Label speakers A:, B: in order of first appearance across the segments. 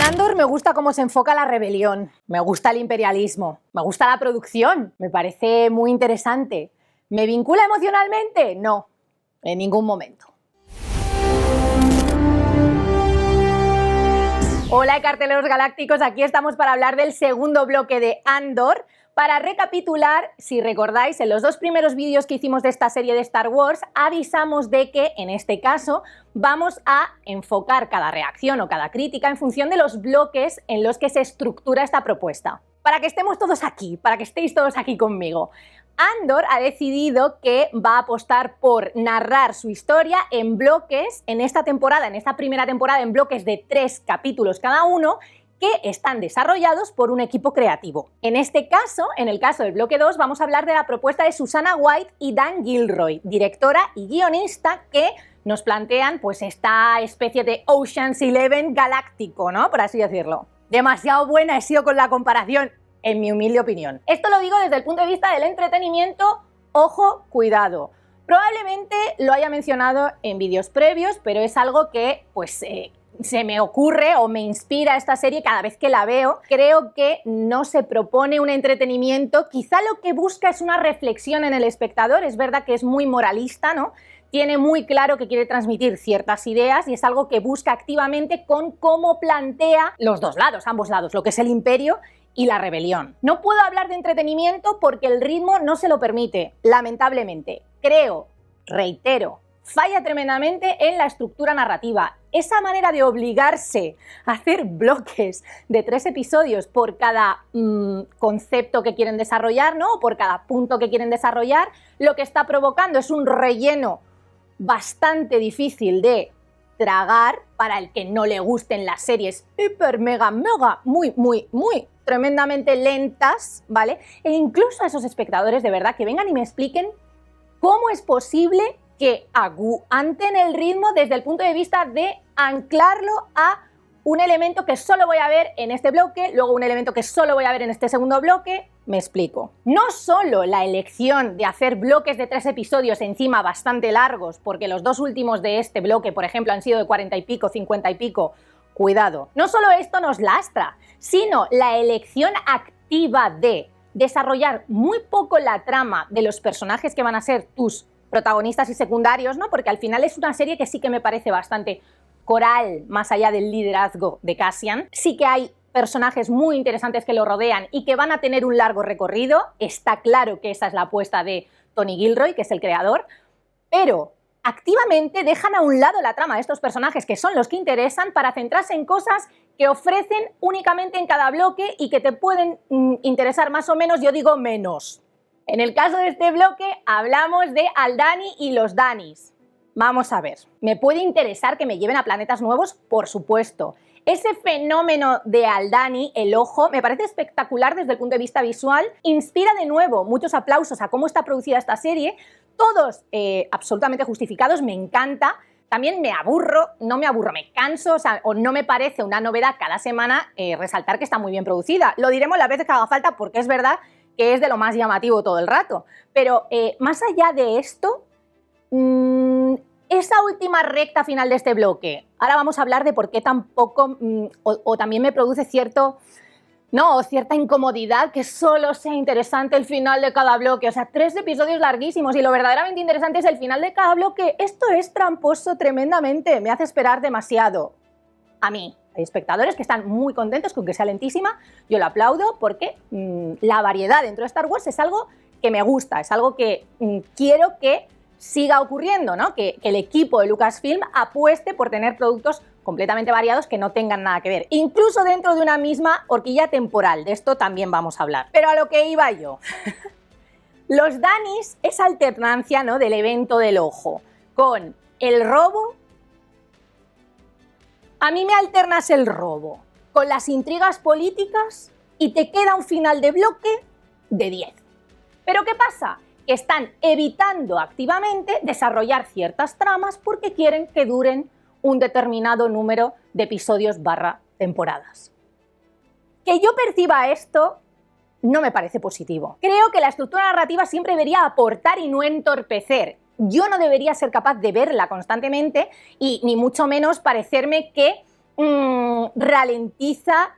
A: Andor me gusta cómo se enfoca la rebelión, me gusta el imperialismo, me gusta la producción, me parece muy interesante. ¿Me vincula emocionalmente? No, en ningún momento. Hola carteleros galácticos, aquí estamos para hablar del segundo bloque de Andor. Para recapitular, si recordáis, en los dos primeros vídeos que hicimos de esta serie de Star Wars, avisamos de que, en este caso, vamos a enfocar cada reacción o cada crítica en función de los bloques en los que se estructura esta propuesta. Para que estemos todos aquí, para que estéis todos aquí conmigo. Andor ha decidido que va a apostar por narrar su historia en bloques, en esta temporada, en esta primera temporada, en bloques de 3 capítulos cada uno, que están desarrollados por un equipo creativo. En este caso, en el caso del bloque 2, vamos a hablar de la propuesta de Susanna White y Dan Gilroy, directora y guionista, que nos plantean pues esta especie de Ocean's 11 galáctico, ¿no? Por así decirlo. Demasiado buena he sido con la comparación, en mi humilde opinión. Esto lo digo desde el punto de vista del entretenimiento, ojo, cuidado. Probablemente lo haya mencionado en vídeos previos, pero es algo que pues se me ocurre o me inspira esta serie cada vez que la veo. Creo que no se propone un entretenimiento, quizá lo que busca es una reflexión en el espectador. Es verdad que es muy moralista, ¿no? Tiene muy claro que quiere transmitir ciertas ideas y es algo que busca activamente con cómo plantea los dos lados, ambos lados, lo que es el imperio y la rebelión. No puedo hablar de entretenimiento porque el ritmo no se lo permite, lamentablemente. Creo, reitero, falla tremendamente en la estructura narrativa. Esa manera de obligarse a hacer bloques de 3 episodios por cada concepto que quieren desarrollar, ¿no? O por cada punto que quieren desarrollar, lo que está provocando es un relleno bastante difícil de tragar para el que no le gusten las series hiper, mega, muy tremendamente lentas, ¿vale? E incluso a esos espectadores de verdad que vengan y me expliquen cómo es posible que aguanten el ritmo desde el punto de vista de anclarlo a un elemento que solo voy a ver en este bloque, luego un elemento que solo voy a ver en este segundo bloque. Me explico. No solo la elección de hacer bloques de 3 episodios encima bastante largos, porque los 2 últimos de este bloque, por ejemplo, han sido de 40 y pico, 50 y pico, cuidado. No solo esto nos lastra, sino la elección activa de desarrollar muy poco la trama de los personajes que van a ser tus protagonistas y secundarios, ¿no? Porque al final es una serie que sí que me parece bastante coral, más allá del liderazgo de Cassian. Sí que hay personajes muy interesantes que lo rodean y que van a tener un largo recorrido. Está claro que esa es la apuesta de Tony Gilroy, que es el creador, pero activamente dejan a un lado la trama de estos personajes, que son los que interesan, para centrarse en cosas que ofrecen únicamente en cada bloque y que te pueden interesar más o menos, yo digo menos. En el caso de este bloque hablamos de Aldhani y los Danis. Vamos a ver, ¿me puede interesar que me lleven a planetas nuevos? Por supuesto. Ese fenómeno de Aldhani, el ojo, me parece espectacular desde el punto de vista visual. Inspira de nuevo muchos aplausos a cómo está producida esta serie. Todos absolutamente justificados, me encanta. También me aburro, no me aburro, me canso, o no me parece una novedad cada semana resaltar que está muy bien producida. Lo diremos las veces que haga falta porque es verdad que es de lo más llamativo todo el rato. Pero más allá de esto, esa última recta final de este bloque, ahora vamos a hablar de por qué tampoco, o también me produce cierta incomodidad que solo sea interesante el final de cada bloque. O sea, 3 episodios larguísimos y lo verdaderamente interesante es el final de cada bloque. Esto es tramposo tremendamente, me hace esperar demasiado. A mí. Hay espectadores que están muy contentos con que sea lentísima, yo lo aplaudo porque la variedad dentro de Star Wars es algo que me gusta, es algo que quiero que siga ocurriendo, ¿no? Que el equipo de Lucasfilm apueste por tener productos completamente variados que no tengan nada que ver, incluso dentro de una misma horquilla temporal, de esto también vamos a hablar. Pero a lo que iba yo, los Danis, esa alternancia, ¿no?, del evento del ojo con el robo. A mí me alternas el robo con las intrigas políticas y te queda un final de bloque de 10. ¿Pero qué pasa? Que están evitando activamente desarrollar ciertas tramas porque quieren que duren un determinado número de episodios / temporadas. Que yo perciba esto no me parece positivo. Creo que la estructura narrativa siempre debería aportar y no entorpecer. Yo no debería ser capaz de verla constantemente y ni mucho menos parecerme que ralentiza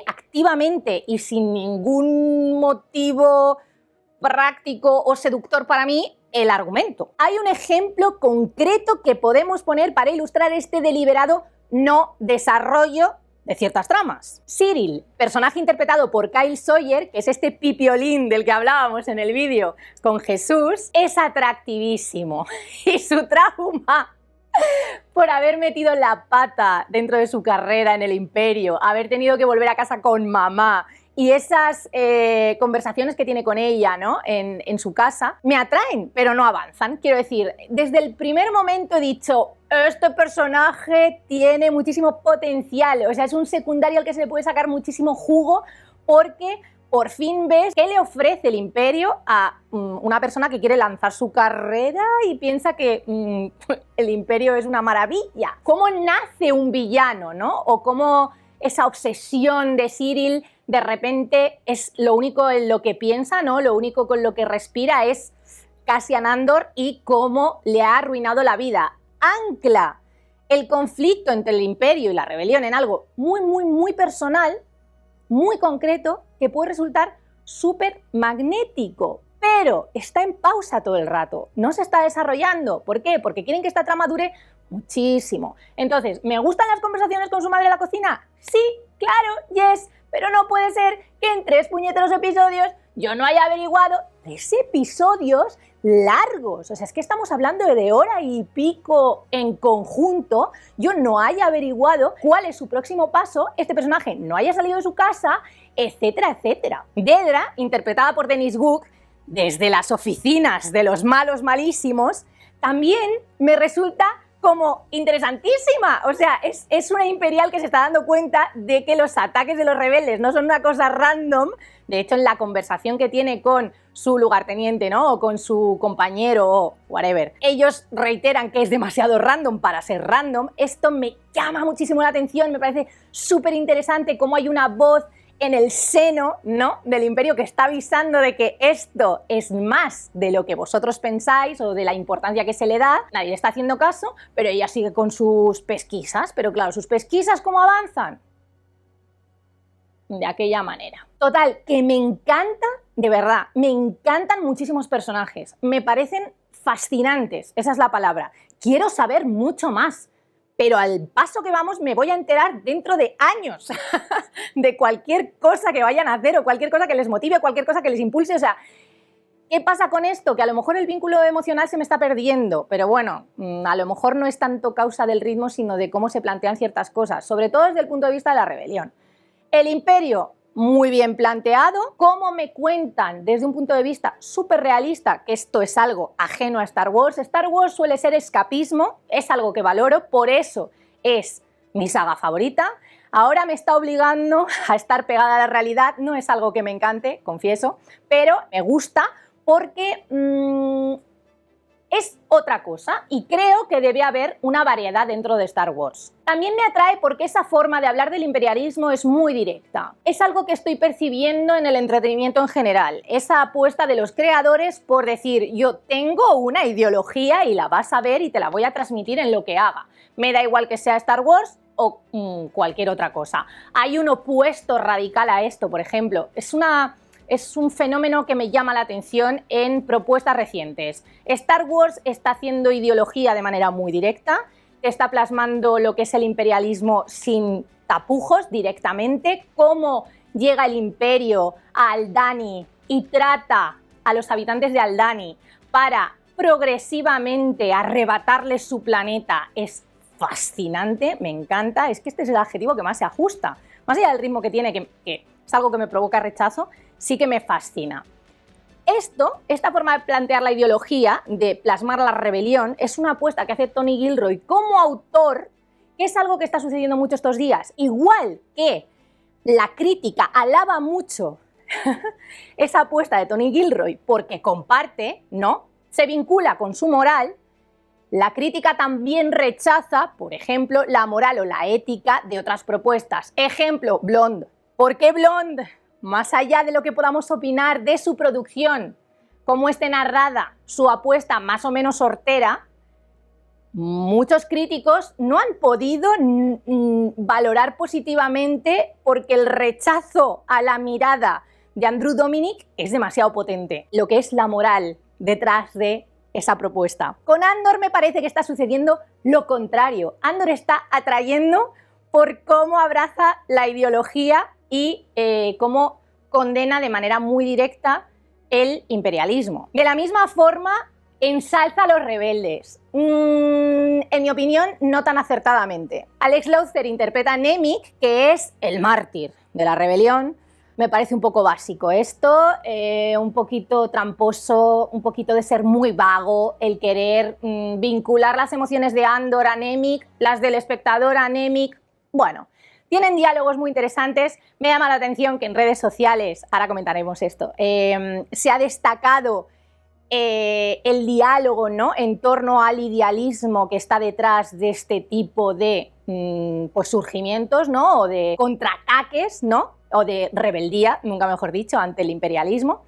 A: activamente y sin ningún motivo práctico o seductor para mí el argumento. Hay un ejemplo concreto que podemos poner para ilustrar este deliberado no desarrollo de ciertas tramas. Cyril, personaje interpretado por Kyle Sawyer, que es este pipiolín del que hablábamos en el vídeo con Jesús, es atractivísimo y su trauma por haber metido la pata dentro de su carrera en el Imperio, haber tenido que volver a casa con mamá y esas conversaciones que tiene con ella, ¿no? en su casa, me atraen, pero no avanzan. Quiero decir, desde el primer momento he dicho, este personaje tiene muchísimo potencial, o sea, es un secundario al que se le puede sacar muchísimo jugo porque por fin ves qué le ofrece el Imperio a una persona que quiere lanzar su carrera y piensa que el Imperio es una maravilla. ¿Cómo nace un villano, no? O cómo esa obsesión de Cyril de repente es lo único en lo que piensa, ¿no? Lo único con lo que respira es Cassian Andor y cómo le ha arruinado la vida. Ancla el conflicto entre el Imperio y la rebelión en algo muy, muy, muy personal, muy concreto, que puede resultar súper magnético, pero está en pausa todo el rato, no se está desarrollando. ¿Por qué? Porque quieren que esta trama dure muchísimo. Entonces, ¿me gustan las conversaciones con su madre en la cocina? Sí, claro, yes, pero no puede ser que en 3 puñeteros episodios yo no haya averiguado 3 episodios largos. O sea, es que estamos hablando de hora y pico en conjunto. Yo no haya averiguado cuál es su próximo paso, este personaje no haya salido de su casa, etcétera, etcétera. Dedra, interpretada por Dennis Wook, desde las oficinas de los malos malísimos, también me resulta como interesantísima. O sea, es una imperial que se está dando cuenta de que los ataques de los rebeldes no son una cosa random. De hecho, en la conversación que tiene con su lugarteniente, ¿no? O con su compañero o whatever, ellos reiteran que es demasiado random para ser random. Esto me llama muchísimo la atención, me parece súper interesante cómo hay una voz en el seno, ¿no?, del Imperio que está avisando de que esto es más de lo que vosotros pensáis o de la importancia que se le da. Nadie le está haciendo caso, pero ella sigue con sus pesquisas. Pero claro, ¿sus pesquisas cómo avanzan? De aquella manera. Total, que me encanta, de verdad, me encantan muchísimos personajes. Me parecen fascinantes, esa es la palabra. Quiero saber mucho más. Pero al paso que vamos me voy a enterar dentro de años de cualquier cosa que vayan a hacer o cualquier cosa que les motive, cualquier cosa que les impulse. O sea, ¿qué pasa con esto? Que a lo mejor el vínculo emocional se me está perdiendo, pero bueno, a lo mejor no es tanto causa del ritmo, sino de cómo se plantean ciertas cosas, sobre todo desde el punto de vista de la rebelión. El Imperio, muy bien planteado. Cómo me cuentan desde un punto de vista súper realista, que esto es algo ajeno a Star Wars. Star Wars suele ser escapismo, es algo que valoro, por eso es mi saga favorita. Ahora me está obligando a estar pegada a la realidad, no es algo que me encante, confieso, pero me gusta porque es otra cosa y creo que debe haber una variedad dentro de Star Wars. También me atrae porque esa forma de hablar del imperialismo es muy directa. Es algo que estoy percibiendo en el entretenimiento en general. Esa apuesta de los creadores por decir, yo tengo una ideología y la vas a ver y te la voy a transmitir en lo que haga. Me da igual que sea Star Wars o cualquier otra cosa. Hay un opuesto radical a esto, por ejemplo. Es un fenómeno que me llama la atención en propuestas recientes. Star Wars está haciendo ideología de manera muy directa, está plasmando lo que es el imperialismo sin tapujos directamente, cómo llega el imperio a Aldhani y trata a los habitantes de Aldhani para progresivamente arrebatarles su planeta. Es fascinante, me encanta, es que este es el adjetivo que más se ajusta. Más allá del ritmo que tiene, que es algo que me provoca rechazo, sí que me fascina. Esta forma de plantear la ideología, de plasmar la rebelión, es una apuesta que hace Tony Gilroy como autor, que es algo que está sucediendo mucho estos días. Igual que la crítica alaba mucho esa apuesta de Tony Gilroy porque comparte, ¿no?, se vincula con su moral, la crítica también rechaza, por ejemplo, la moral o la ética de otras propuestas. Ejemplo, Blonde. ¿Por qué Blonde? Más allá de lo que podamos opinar de su producción, cómo esté narrada, su apuesta más o menos hortera, muchos críticos no han podido valorar positivamente porque el rechazo a la mirada de Andrew Dominik es demasiado potente, lo que es la moral detrás de esa propuesta. Con Andor me parece que está sucediendo lo contrario. Andor está atrayendo por cómo abraza la ideología y cómo condena de manera muy directa el imperialismo. De la misma forma, ensalza a los rebeldes. En mi opinión, no tan acertadamente. Alex Lowther interpreta a Nemik, que es el mártir de la rebelión. Me parece un poco básico esto, un poquito tramposo, un poquito de ser muy vago, el querer vincular las emociones de Andor a Nemik, las del espectador a Nemik. Bueno, tienen diálogos muy interesantes. Me llama la atención que en redes sociales, ahora comentaremos esto, se ha destacado el diálogo, ¿no?, en torno al idealismo que está detrás de este tipo de pues surgimientos, ¿no?, o de contraataques, ¿no?, o de rebeldía, nunca mejor dicho, ante el imperialismo.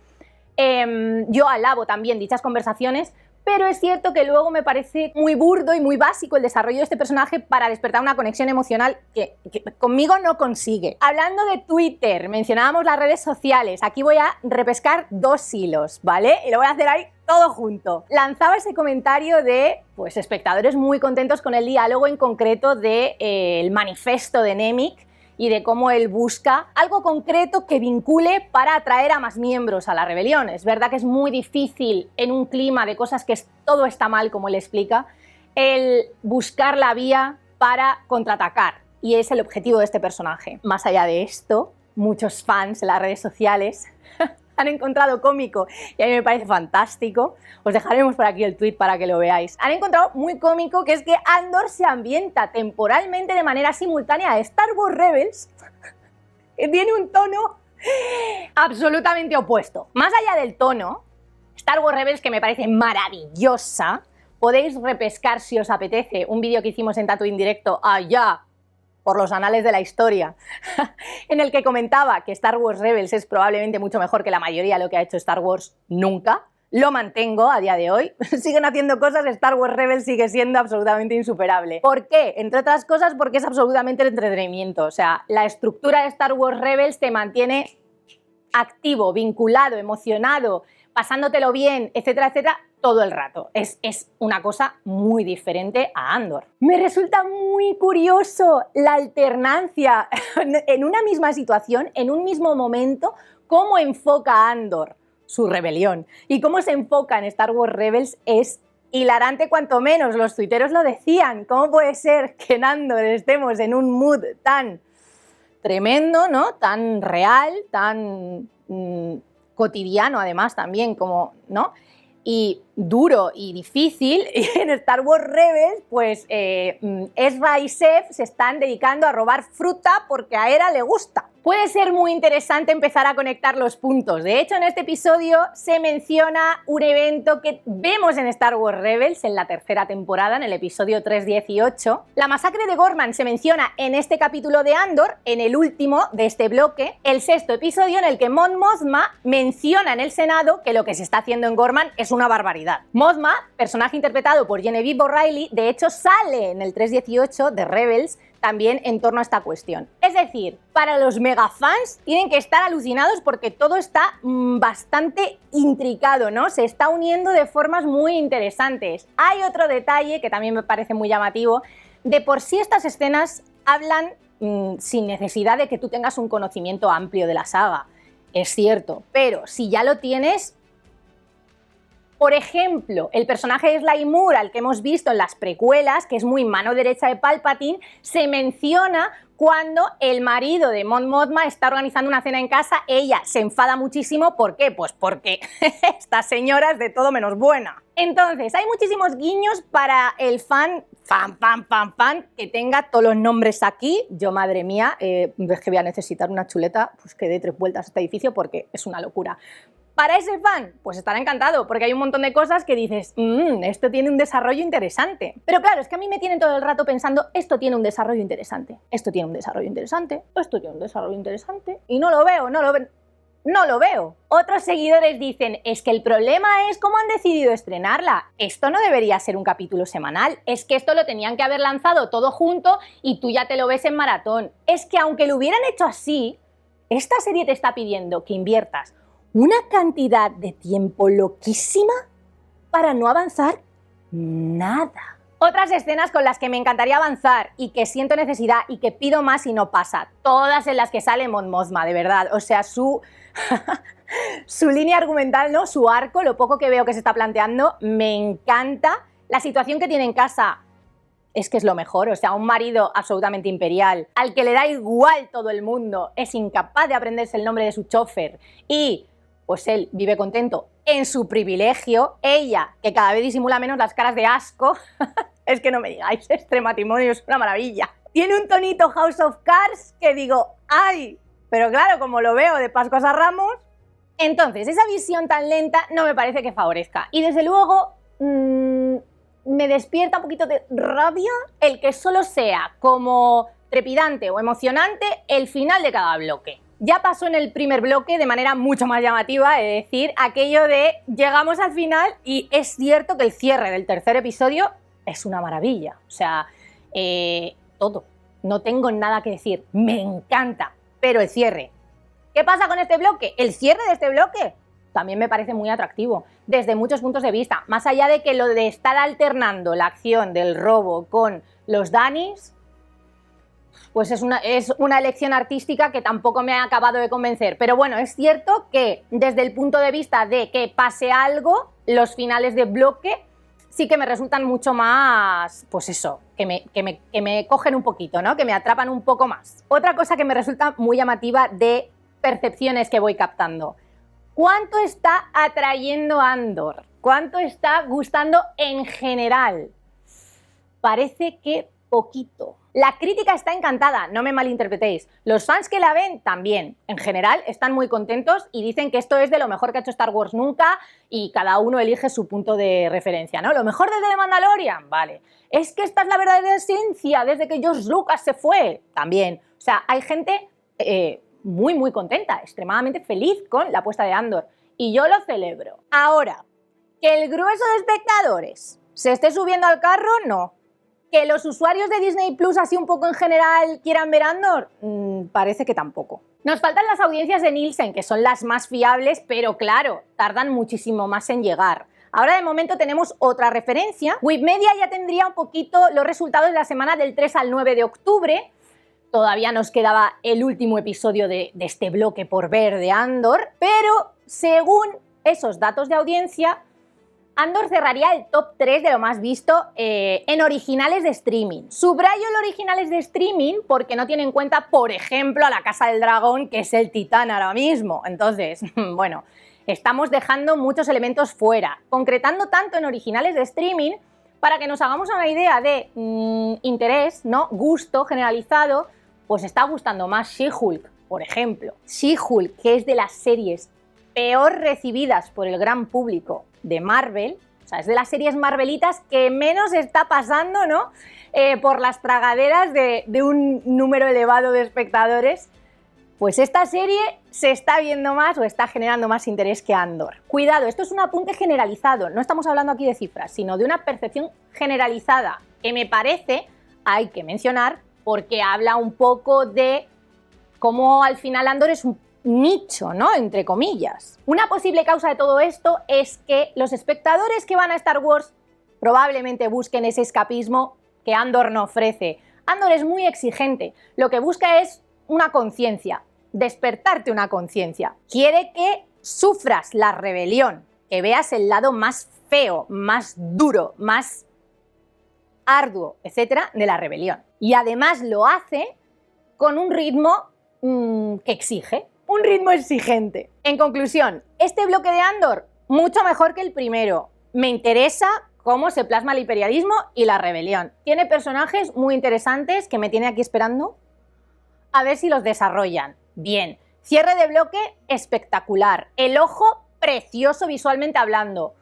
A: Yo alabo también dichas conversaciones, pero es cierto que luego me parece muy burdo y muy básico el desarrollo de este personaje para despertar una conexión emocional que conmigo no consigue. Hablando de Twitter, mencionábamos las redes sociales, aquí voy a repescar dos hilos, ¿vale? Y lo voy a hacer ahí todo junto. Lanzaba ese comentario de pues, espectadores muy contentos con el diálogo en concreto del manifiesto de Nemik, y de cómo él busca algo concreto que vincule para atraer a más miembros a la rebelión. Es verdad que es muy difícil en un clima de cosas que todo está mal, como él explica, el buscar la vía para contraatacar. Y es el objetivo de este personaje. Más allá de esto, muchos fans en las redes sociales han encontrado cómico, y a mí me parece fantástico, os dejaremos por aquí el tweet para que lo veáis, han encontrado muy cómico que es que Andor se ambienta temporalmente de manera simultánea a Star Wars Rebels, que tiene un tono absolutamente opuesto. Más allá del tono, Star Wars Rebels, que me parece maravillosa, podéis repescar si os apetece un vídeo que hicimos en Tatooine directo allá por los anales de la historia, en el que comentaba que Star Wars Rebels es probablemente mucho mejor que la mayoría de lo que ha hecho Star Wars nunca. Lo mantengo a día de hoy. Siguen haciendo cosas, Star Wars Rebels sigue siendo absolutamente insuperable. ¿Por qué? Entre otras cosas porque es absolutamente el entretenimiento. O sea, la estructura de Star Wars Rebels te mantiene activo, vinculado, emocionado, pasándotelo bien, etcétera, etcétera, todo el rato. Es una cosa muy diferente a Andor. Me resulta muy curioso la alternancia en una misma situación, en un mismo momento, cómo enfoca Andor su rebelión y cómo se enfoca en Star Wars Rebels es hilarante cuanto menos. Los tuiteros lo decían. ¿Cómo puede ser que en Andor estemos en un mood tan tremendo, ¿no?, tan real, tan cotidiano además también, como, ¿no?, y duro y difícil, y en Star Wars Rebels, pues Ezra y Seth se están dedicando a robar fruta porque a Hera le gusta. Puede ser muy interesante empezar a conectar los puntos. De hecho, en este episodio se menciona un evento que vemos en Star Wars Rebels en la tercera temporada, en el episodio 3:18. La masacre de Gorman se menciona en este capítulo de Andor, en el último de este bloque, el sexto episodio en el que Mon Mothma menciona en el Senado que lo que se está haciendo en Gorman es una barbaridad. Mothma, personaje interpretado por Genevieve O'Reilly, de hecho sale en el 3:18 de Rebels también en torno a esta cuestión. Es decir, para los megafans tienen que estar alucinados porque todo está bastante intricado, ¿no? Se está uniendo de formas muy interesantes. Hay otro detalle que también me parece muy llamativo. De por sí estas escenas hablan sin necesidad de que tú tengas un conocimiento amplio de la saga. Es cierto, pero si ya lo tienes. Por ejemplo, el personaje de Sly Moore, al que hemos visto en las precuelas, que es muy mano derecha de Palpatine, se menciona cuando el marido de Mon Mothma está organizando una cena en casa. Ella se enfada muchísimo. ¿Por qué? Pues porque esta señora es de todo menos buena. Entonces, hay muchísimos guiños para el fan que tenga todos los nombres aquí. Yo, madre mía, es que voy a necesitar una chuleta pues que dé 3 vueltas a este edificio porque es una locura. Para ese fan, pues estará encantado, porque hay un montón de cosas que dices, esto tiene un desarrollo interesante. Pero claro, es que a mí me tienen todo el rato pensando, esto tiene un desarrollo interesante, esto tiene un desarrollo interesante, esto tiene un desarrollo interesante, y no lo veo, no lo veo. no lo veo. Otros seguidores dicen, es que el problema es cómo han decidido estrenarla. Esto no debería ser un capítulo semanal, es que esto lo tenían que haber lanzado todo junto y tú ya te lo ves en maratón. Es que aunque lo hubieran hecho así, esta serie te está pidiendo que inviertas una cantidad de tiempo loquísima para no avanzar nada. Otras escenas con las que me encantaría avanzar y que siento necesidad y que pido más y no pasa. Todas en las que sale Mon Mothma, de verdad. O sea, su línea argumental, ¿no? Su arco, lo poco que veo que se está planteando, me encanta. La situación que tiene en casa es que es lo mejor. O sea, un marido absolutamente imperial, al que le da igual todo el mundo, es incapaz de aprenderse el nombre de su chofer y pues él vive contento en su privilegio. Ella, que cada vez disimula menos las caras de asco. Es que no me digáis, este matrimonio es una maravilla. Tiene un tonito House of Cards que digo, ¡ay! Pero claro, como lo veo de Pascuas a Ramos, entonces esa visión tan lenta no me parece que favorezca. Y desde luego me despierta un poquito de rabia el que solo sea como trepidante o emocionante el final de cada bloque. Ya pasó en el primer bloque de manera mucho más llamativa, es decir, aquello de llegamos al final y es cierto que el cierre del tercer episodio es una maravilla. O sea, todo. No tengo nada que decir. Me encanta. Pero el cierre. ¿Qué pasa con este bloque? El cierre de este bloque también me parece muy atractivo desde muchos puntos de vista. Más allá de que lo de estar alternando la acción del robo con los Dannys, pues es una elección artística que tampoco me ha acabado de convencer. Pero bueno, es cierto que desde el punto de vista de que pase algo, los finales de bloque sí que me resultan mucho más, pues eso, que me cogen un poquito, ¿no? Que me atrapan un poco más. Otra cosa que me resulta muy llamativa de percepciones que voy captando. ¿Cuánto está atrayendo Andor? ¿Cuánto está gustando en general? Parece que poquito. La crítica está encantada, no me malinterpretéis. Los fans que la ven también, en general, están muy contentos y dicen que esto es de lo mejor que ha hecho Star Wars nunca y cada uno elige su punto de referencia, ¿no? Lo mejor desde The Mandalorian, vale. Es que esta es la verdadera esencia desde que George Lucas se fue, también. O sea, hay gente muy, muy contenta, extremadamente feliz con la apuesta de Andor y yo lo celebro. Ahora, que el grueso de espectadores se esté subiendo al carro, no. ¿Que los usuarios de Disney Plus, así un poco en general, quieran ver Andor? Parece que tampoco. Nos faltan las audiencias de Nielsen, que son las más fiables, pero claro, tardan muchísimo más en llegar. Ahora de momento tenemos otra referencia. Wikimedia ya tendría un poquito los resultados de la semana del 3 al 9 de octubre. Todavía nos quedaba el último episodio de este bloque por ver de Andor, pero según esos datos de audiencia, Andor cerraría el top 3 de lo más visto en originales de streaming. Subrayo el originales de streaming porque no tiene en cuenta, por ejemplo, a La Casa del Dragón, que es el titán ahora mismo. Entonces, bueno, estamos dejando muchos elementos fuera, concretando tanto en originales de streaming para que nos hagamos una idea de interés, ¿no? Gusto generalizado, pues está gustando más She-Hulk, por ejemplo. She-Hulk, que es de las series peor recibidas por el gran público de Marvel, o sea, es de las series marvelitas que menos está pasando, ¿no? Por las tragaderas de un número elevado de espectadores, pues esta serie se está viendo más o está generando más interés que Andor. Cuidado, esto es un apunte generalizado, no estamos hablando aquí de cifras, sino de una percepción generalizada, que me parece, hay que mencionar, porque habla un poco de cómo al final Andor es un nicho, ¿no? Entre comillas. Una posible causa de todo esto es que los espectadores que van a Star Wars probablemente busquen ese escapismo que Andor no ofrece. Andor es muy exigente, lo que busca es una conciencia, despertarte una conciencia. Quiere que sufras la rebelión, que veas el lado más feo, más duro, más arduo, etcétera, de la rebelión. Y además lo hace con un ritmo que exige. Un ritmo exigente. En conclusión, este bloque de Andor, mucho mejor que el primero. Me interesa cómo se plasma el imperialismo y la rebelión. Tiene personajes muy interesantes que me tiene aquí esperando a ver si los desarrollan. Bien, cierre de bloque espectacular. El ojo precioso visualmente hablando.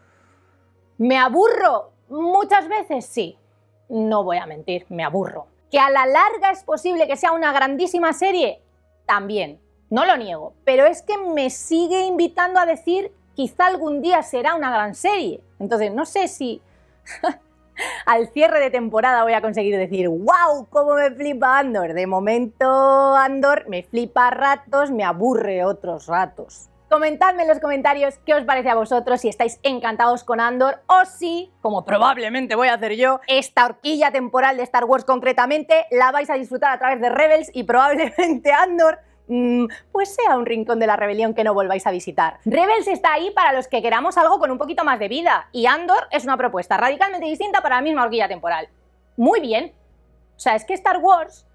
A: ¿Me aburro muchas veces? Sí, no voy a mentir, me aburro. ¿Que a la larga es posible que sea una grandísima serie? También. no lo niego, pero es que me sigue invitando a decir quizá algún día será una gran serie. Entonces no sé si al cierre de temporada voy a conseguir decir ¡wow! ¡Cómo me flipa Andor! De momento Andor me flipa a ratos, me aburre otros ratos. Comentadme en los comentarios qué os parece a vosotros, si estáis encantados con Andor o si, como probablemente voy a hacer yo, esta horquilla temporal de Star Wars concretamente la vais a disfrutar a través de Rebels y probablemente Andor pues sea un rincón de la rebelión que no volváis a visitar. Rebels está ahí para los que queramos algo con un poquito más de vida y Andor es una propuesta radicalmente distinta para la misma horquilla temporal. Muy bien. O sea, es que Star Wars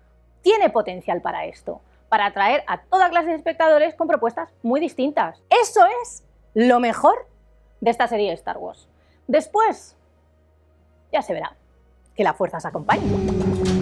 A: tiene potencial para esto, para atraer a toda clase de espectadores con propuestas muy distintas. Eso es lo mejor de esta serie de Star Wars. Después, ya se verá. Que la fuerza os acompañe.